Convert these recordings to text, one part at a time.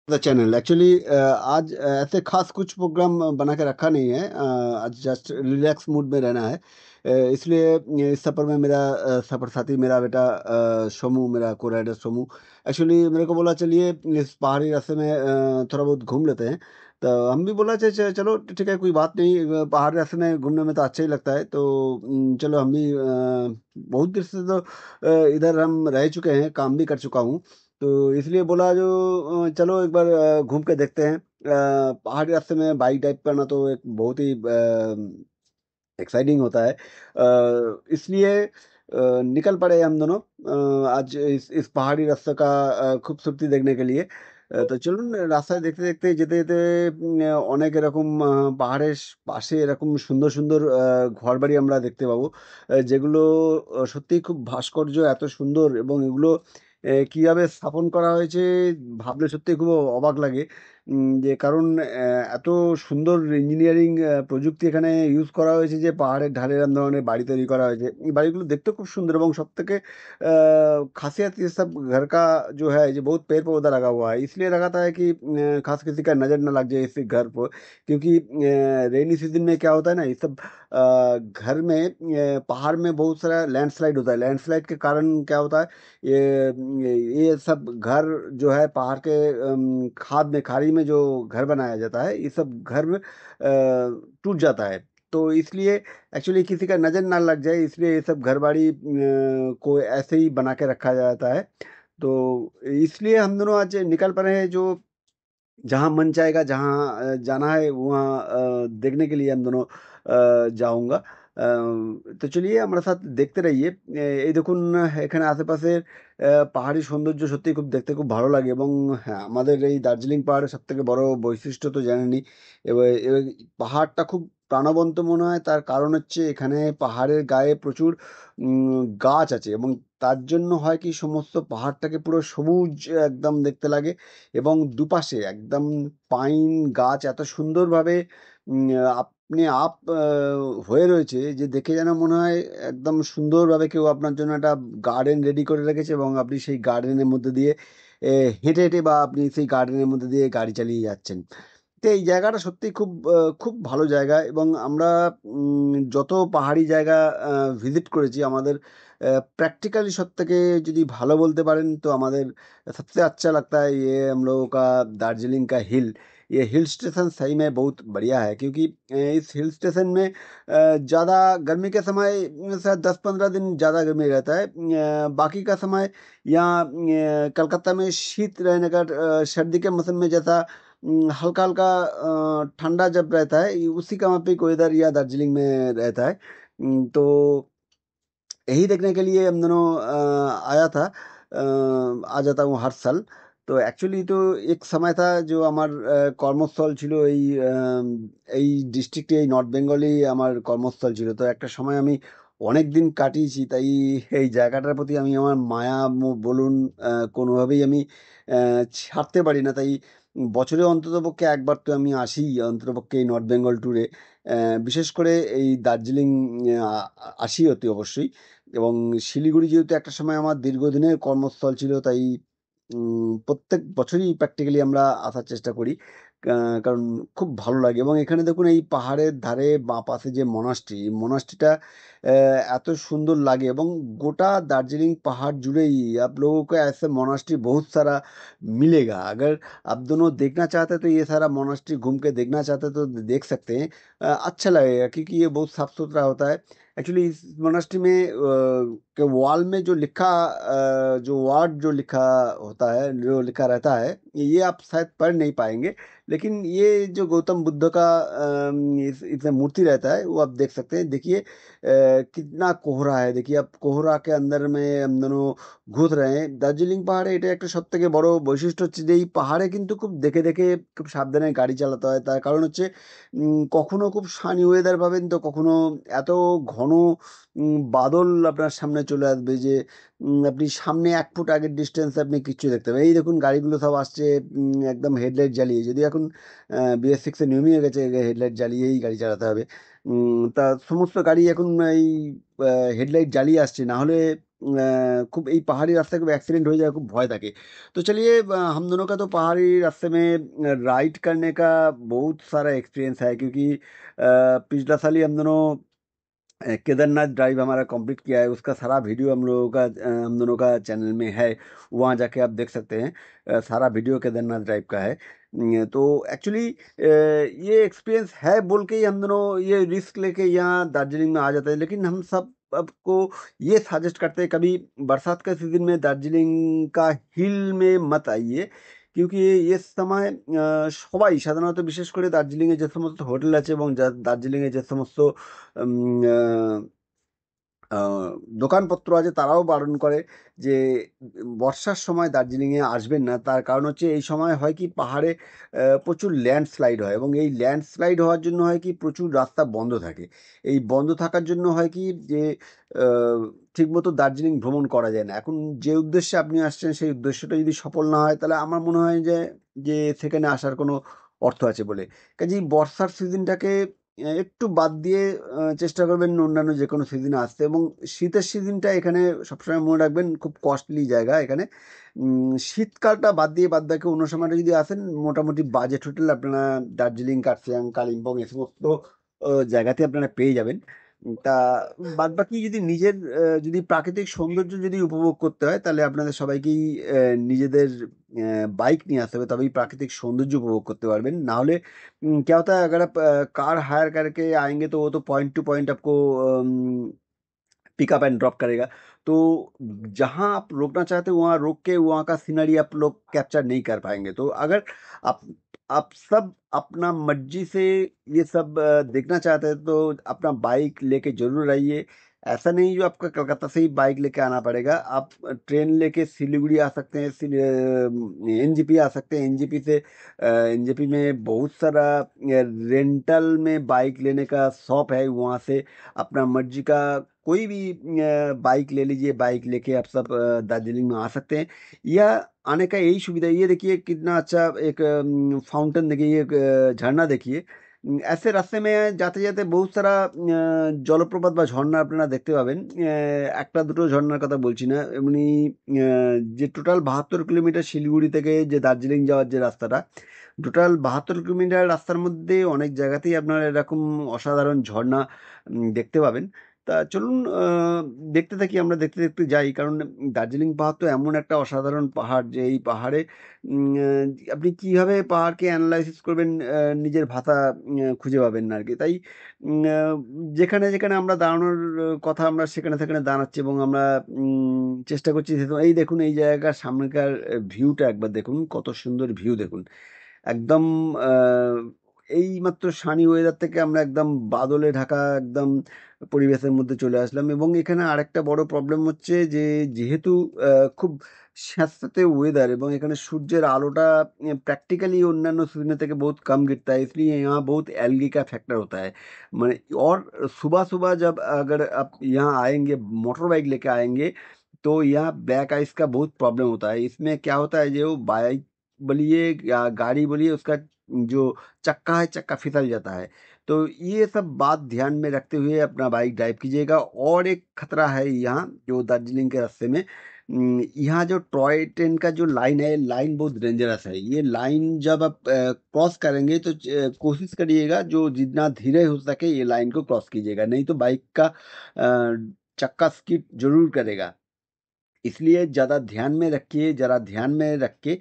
The channel actually आज ऐसे खास कुछ प्रोग्राम बना के रखा नहीं है। आज जस्ट रिलैक्स मूड में रहना है। इसलिए इस सफ़र में मेरा सफ़र साथी मेरा बेटा सोमू, मेरा को राइडर सोमू एक्चुअली मेरे को बोला चलिए इस पहाड़ी रास्ते में थोड़ा बहुत घूम लेते हैं। तो हम भी बोला चलो ठीक है, कोई बात नहीं। पहाड़ी रास्ते में घूमने में तो अच्छा ही लगता है। तो चलो हम भी बहुत देर से तो इधर हम रह चुके हैं, काम भी कर चुका हूँ। तो इसलिए बोला जो चलो एक बार घूम के देखते हैं। पहाड़ी रास्ते में बाइक ड्राइव करना तो एक बहुत ही एक्साइटिंग होता है। इसलिए निकल पड़े हम दोनों आज इस पहाड़ी रास्ते का खूबसूरती देखने के लिए। তো চলুন রাস্তায় দেখতে দেখতে যেতে যেতে অনেক এরকম পাহাড়ের পাশে এরকম সুন্দর সুন্দর ঘরবাড়ি আমরা দেখতে পাবো, যেগুলো সত্যিই খুব ভাস্কর্য, এত সুন্দর এবং এগুলো কিভাবে স্থাপন করা হয়েছে ভাবলে সত্যি খুব অবাক লাগে। যে কারণ এত সুন্দর ইঞ্জিনিয়ারিং প্রযুক্তি এখানে ইউজ করা হয়েছে যে পাহাড়ের ঢালে এরকম ধরনের বাড়ি তৈরি করা হয়েছে। এই বাড়িগুলো দেখতে খুব সুন্দর এবং সব থেকে खासियत ये सब घर का जो है ये बहुत पेड़ पौधा लगा हुआ है, इसलिए लगाता है कि खास किसी का नज़र ना लग जाए इस घर पर। क्योंकि रेनी सीजन में क्या होता है ना, ये सब घर में पहाड़ में बहुत सारा लैंडस्लाइड होता है। लैंडस्लाइड के कारण क्या होता है, ये सब घर जो है पहाड़ के खाद में खाड़ी में जो घर बनाया जाता है, ये सब घर में टूट जाता है। तो इसलिए एक्चुअली किसी का नज़र ना लग जाए, इसलिए ये सब घर बाड़ी को ऐसे ही बना के रखा जाता है। तो इसलिए हम दोनों आज निकल पड़े हैं, जो जहाँ मन चाहेगा, जहाँ जाना है वहाँ देखने के लिए हम दोनों যাওঙ্গা। তো চলিয়ে আমার সাথে দেখতে রহিয়ে। এই দেখুন এখানে আশেপাশের পাহাড়ি সৌন্দর্য সত্যিই খুব দেখতে খুব ভালো লাগে। এবং হ্যাঁ, আমাদের এই দার্জিলিং পাহাড়ের সবথেকে বড় বৈশিষ্ট্য তো জানেনই। এবার পাহাড়টা খুব প্রাণবন্ত মনে হয়, তার কারণ হচ্ছে এখানে পাহাড়ের গায়ে প্রচুর গাছ আছে এবং তার জন্য হয় কি সমস্ত পাহাড়টাকে পুরো সবুজ একদম দেখতে লাগে। এবং দুপাশে একদম পাইন গাছ এত সুন্দরভাবে আপনি হয়ে রয়েছে যে দেখে যেন মনে হয় একদম সুন্দরভাবে কেউ আপনার জন্য একটা গার্ডেন রেডি করে রেখেছে এবং আপনি সেই গার্ডেনের মধ্যে দিয়ে হেঁটে হেঁটে বা আপনি সেই গার্ডেনের মধ্যে দিয়ে গাড়ি চালিয়ে যাচ্ছেন। তো এই জায়গাটা সত্যিই খুব ভালো জায়গা। এবং আমরা যত পাহাড়ি জায়গা ভিজিট করেছি, আমাদের प्रैक्टिकली সবথেকে যদি ভালো বলতে পারেন তো আমাদের सबसे अच्छा लगता है ये हम लोगों का दार्जिलिंग का हिल। ये हिल स्टेशन सही में बहुत बढ़िया है, क्योंकि इस हिल स्टेशन में ज़्यादा गर्मी के समय शायद 10-15 दिन ज़्यादा गर्मी रहता है। बाकी का समय यहाँ कलकत्ता में शीत रहने का सर्दी के मौसम में जैसा हल्का हल्का ठंडा जब रहता है, उसी का माफिक वेदर या दार्जिलिंग में रहता है। तो यही देखने के लिए हम दोनों आया था। आ जाता हूँ हर साल। তো অ্যাকচুয়ালি তো এক সময় था जो আমার কর্মস্থল ছিল এই ডিস্ট্রিক্টে, এই নর্থ বেঙ্গলেই আমার কর্মস্থল ছিল। তো একটা সময় আমি অনেক দিন কাটিয়েছি, তাই এই জায়গাটার প্রতি আমি আমার মায়া বলুন কোনোভাবেই আমি ছাড়তে পারি না। তাই বছরে অন্ততপক্ষে একবার তো আমি আসিই অন্ততপক্ষে এই নর্থ বেঙ্গল ট্যুরে। বিশেষ করে এই দার্জিলিং আ আ আসি অতি অবশ্যই। এবং শিলিগুড়ি যেহেতু একটা সময় আমার দীর্ঘদিনের কর্মস্থল ছিল, তাই প্রত্যেক বছরই প্র্যাকটিক্যালি আমরা আসার চেষ্টা করি। আ কারণ খুব ভালো লাগে। এবং এখানে দেখুন এই পাহাড়ের ধারে বাঁ পাশে যে মনাস্ট্রি, এই মনাস্ট্রিটা এত সুন্দর লাগে। এবং গোটা दार्जिलिंग पहाड़ जुड़े ही आप लोगों को ऐसे मोनास्ट्री बहुत सारा मिलेगा। अगर आप दोनों देखना चाहते हैं तो ये सारा मोनास्ट्री घूम के देखना चाहते हैं तो देख सकते हैं। अच्छा लगेगा क्योंकि ये बहुत साफ-सुथरा होता है। एक्चुअली इस मोनास्ट्री में के वॉल में जो लिखा जो वर्ड जो लिखा होता है, जो लिखा रहता है, ये आप शायद पढ़ नहीं पाएँगे। लेकिन ये जो गौतम बुद्ध का इस इसमें मूर्ति रहता है, वो आप देख सकते हैं। देखिए कितना कोहरा है, देखिए आप कोहरा के अंदर में हम दोनों ঘুর रहे हैं। দার্জিলিং পাহাড়ে এটা একটা সবথেকে বড় বৈশিষ্ট্য হচ্ছে যে এই পাহাড়ে কিন্তু খুব দেখে দেখে খুব সাবধানে গাড়ি চালাতে হয়। তার কারণ হচ্ছে কখনো খুব সানি ওয়েদার পাবেন, তো কখনো এত ঘন বাদল আপনার সামনে চলে আসবে যে আপনি সামনে ১ ফুট আগের ডিসট্যান্সে আপনি কিচ্ছু দেখতে পাবেন। এই দেখুন গাড়িগুলো সব আসছে একদম হেডলাইট জ্বালিয়ে। যদিও এখন BS6 এ নিয়মই হয়ে গেছে হেডলাইট জ্বালিয়েই গাড়ি চালাতে হবে। তা সমস্ত গাড়ি এখন এই আ হেডলাইট জ্বালিয়ে আসছে। নাহলে खूब ये पहाड़ी रास्ते खूब एक्सीडेंट हो जाए खूब भय থাকে। तो चलिए हम दोनों का तो पहाड़ी रास्ते में राइड करने का बहुत सारा एक्सपीरियंस है, क्योंकि पिछला साल ही हम दोनों केदारनाथ ड्राइव हमारा कंप्लीट किया है। उसका सारा वीडियो हम लोगों का हम दोनों का चैनल में है, वहाँ जाके आप देख सकते हैं। सारा वीडियो केदारनाथ ड्राइव का है। तो एक्चुअली ये एक्सपीरियंस है बोल के ही हम दोनों ये रिस्क लेके यहाँ दार्जिलिंग में आ जाते हैं, लेकिन हम सब आपको ये सजेस्ट करते हैं कभी बरसात के सीजन में दार्जिलिंग का हिल में मत आइए, क्योंकि ये समय সবাই সাধারণত বিশেষ করে দার্জিলিংয়ে যে সমস্ত হোটেল আছে এবং দার্জিলিংয়ে যে সমস্ত উম, আহ, দোকানপত্র আছে তারাও বারণ করে যে বর্ষার সময় দার্জিলিংয়ে আসবেন না। তার কারণ হচ্ছে এই সময় হয় কি পাহাড়ে প্রচুর ল্যান্ডস্লাইড হয়, এবং এই ল্যান্ডস্লাইড হওয়ার জন্য হয় কি প্রচুর রাস্তা বন্ধ থাকে। এই বন্ধ থাকার জন্য হয় কি যে আহ, ঠিকমতো দার্জিলিং ভ্রমণ করা যায় না। এখন যে উদ্দেশ্যে আপনি আসছেন সেই উদ্দেশ্যটা যদি সফল না হয়, তাহলে আমার মনে হয় যে যে সেখানে আসার কোনো অর্থ আছে বলে। কাজেই বর্ষার সিজনটাকে একটু বাদ দিয়ে চেষ্টা করবেন অন্যান্য যে কোনো সিজনে আসতে। এবং শীতের সিজনটা এখানে সবসময় মনে রাখবেন খুব কস্টলি জায়গা এখানে। শীতকালটা বাদ দিয়ে বাদ বাকি অন্য সময়টা যদি আসেন, মোটামুটি বাজেট হোটেল আপনারা দার্জিলিং, কার্শিয়াং, কালিম্পং এই সমস্ত জায়গাতে আপনারা পেয়ে যাবেন। তা বাদ বাকি যদি নিজের যদি প্রাকৃতিক সৌন্দর্য যদি উপভোগ করতে হয়, তাহলে আপনাদের সবাইকেই নিজেদের बाइक नहीं आ सकते, तभी प्राकृतिक सौंदर्य उपभोग करते पारबेन। ना होले क्या होता है, अगर आप कार हायर करके आएंगे तो वो तो पॉइंट टू पॉइंट आपको पिकअप एंड ड्रॉप करेगा। तो जहाँ आप रोकना चाहते हो वहाँ रोक के वहाँ का सीनरी आप लोग कैप्चर नहीं कर पाएंगे। तो अगर आप आप सब अपना मर्जी से ये सब देखना चाहते हैं तो अपना बाइक लेके जरूर आइए। ऐसा नहीं जो आपका कलकत्ता से ही बाइक लेके आना पड़ेगा, आप ट्रेन लेके सिलीगुड़ी आ सकते हैं, एनजीपी आ सकते हैं। एनजीपी से एनजीपी में बहुत सारा रेंटल में बाइक लेने का शॉप है, वहाँ से अपना मर्जी का कोई भी बाइक ले लीजिए, बाइक लेके आप सब दार्जिलिंग में आ सकते हैं। यह आने का यही सुविधा है। ये देखिए कितना अच्छा एक फाउंटेन, देखिए एक झरना देखिए। ऐसे रास्ते में जाते जाते बहुत सारा জলপ্রপাত বা ঝর্ণা আপনারা দেখতে পাবেন। একটা দুটো ঝর্ণার কথা বলছি না, এমনি যে টোটাল 72 কিলোমিটার শিলিগুড়ি থেকে যে দার্জিলিং যাওয়ার যে রাস্তাটা, টোটাল 72 কিলোমিটার রাস্তার মধ্যে অনেক জায়গাতেই আপনারা এরকম অসাধারণ ঝর্ণা দেখতে পাবেন। তা চলুন দেখতে থাকি, আমরা দেখতে দেখতে যাই। কারণ দার্জিলিং পাহাড় তো এমন একটা অসাধারণ পাহাড় যে এই পাহাড়ে আপনি কিভাবে পাহাড়কে অ্যানালাইসিস করবেন নিজের ভাষা খুঁজে পাবেন না আর কি। তাই যেখানে যেখানে আমরা দাঁড়ানোর কথা আমরা সেখানে সেখানে দাঁড়াচ্ছি, এবং আমরা চেষ্টা করছি। এই দেখুন এই জায়গার সামনেকার ভিউটা একবার দেখুন, কত সুন্দর ভিউ দেখুন। একদম এইমাত্র সানি ওয়েদার থেকে আমরা একদম বাদলে ঢাকা একদম পরিবেশের মধ্যে চলে আসলাম। এবং এখানে আরেকটা বড় প্রবলেম হচ্ছে যে যেহেতু খুব স্যাঁতস্যাঁতে ওয়েদার, এবং এখানে সূর্যের आलोटा प्रैक्टिकली অন্যান্য सीजन থেকে बहुत कम गिरता है, इसलिए यहाँ बहुत एल्गी का फैक्टर होता है। मैंने और सुबह-सुबह जब अगर आप यहाँ आएँगे, मोटर बाइक लेके आएँगे, तो यहाँ ब्लैक आइस का बहुत प्रॉब्लम होता है। इसमें क्या होता है, जो बाइक बोलिए या गाड़ी बोलिए, उसका जो चक्का है, चक्का फिसल जाता है। तो ये सब बात ध्यान में रखते हुए अपना बाइक ड्राइव कीजिएगा। और एक खतरा है यहाँ जो दार्जिलिंग के रास्ते में, यहाँ जो टॉय ट्रेन का जो लाइन है, लाइन बहुत डेंजरस है। ये लाइन जब आप क्रॉस करेंगे तो कोशिश करिएगा जो जितना धीरे हो सके ये लाइन को क्रॉस कीजिएगा, नहीं तो बाइक का चक्का स्किड जरूर करेगा। इसलिए ज़्यादा ध्यान में रखिए, ज़रा ध्यान में रख के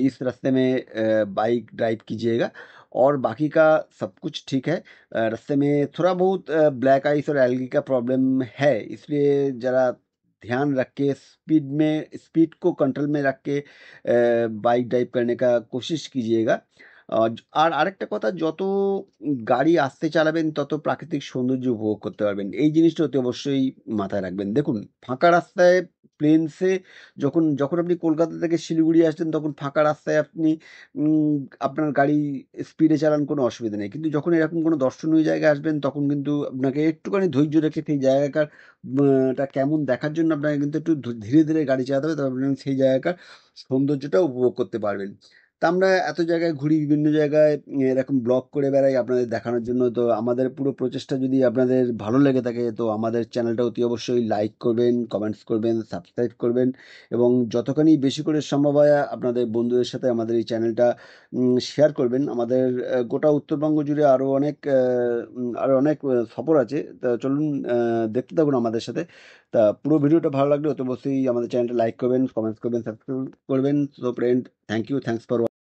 इस रास्ते में बाइक ड्राइव कीजिएगा। और बाकी का सब कुछ ठीक है। रास्ते में थोड़ा बहुत ब्लैक आइस और एल्गी का प्रॉब्लम है, इसलिए ज़रा ध्यान रख के स्पीड को कंट्रोल में रख के बाइक ड्राइव करने का कोशिश कीजिएगा। আর আরেকটা কথা, যত গাড়ি আস্তে চালাবেন তত প্রাকৃতিক সৌন্দর্য উপভোগ করতে পারবেন। এই জিনিসটা অতি অবশ্যই মাথায় রাখবেন। দেখুন ফাঁকা রাস্তায় প্লেনসে যখন যখন আপনি কলকাতা থেকে শিলিগুড়ি আসছেন, তখন ফাঁকা রাস্তায় আপনি উম আপনার গাড়ি স্পিডে চালান, কোনো অসুবিধা নেই। কিন্তু যখন এরকম কোনো দর্শনীয় জায়গায় আসবেন, তখন কিন্তু আপনাকে একটুখানি ধৈর্য রেখে সেই জায়গাকার টা কেমন দেখার জন্য আপনাকে কিন্তু একটু ধীরে, ধীরে গাড়ি চালাতে হবে, তবে আপনি সেই জায়গাকার সৌন্দর্যটা উপভোগ করতে পারবেন। তা আমরা এত জায়গায় ঘুরি, বিভিন্ন জায়গায় এরকম ব্লগ করে বেড়াই আপনাদের দেখানোর জন্য। তো আমাদের পুরো প্রচেষ্টা যদি আপনাদের ভালো লেগে থাকে তো আমাদের চ্যানেলটা অতি অবশ্যই লাইক করবেন, কমেন্টস করবেন, সাবস্ক্রাইব করবেন এবং যতখানি বেশি করে সম্ভব হয় আপনাদের বন্ধুদের সাথে আমাদের এই চ্যানেলটা শেয়ার করবেন। আমাদের গোটা উত্তরবঙ্গ জুড়ে আরও অনেক সফর আছে। তা চলুন দেখতে থাকুন আমাদের সাথে। তা পুরো ভিডিওটা ভালো লাগলে অতি অবশ্যই আমাদের চ্যানেলটা লাইক করবেন, কমেন্টস করবেন, সাবস্ক্রাইব করবেন। So friend, thank you, thanks for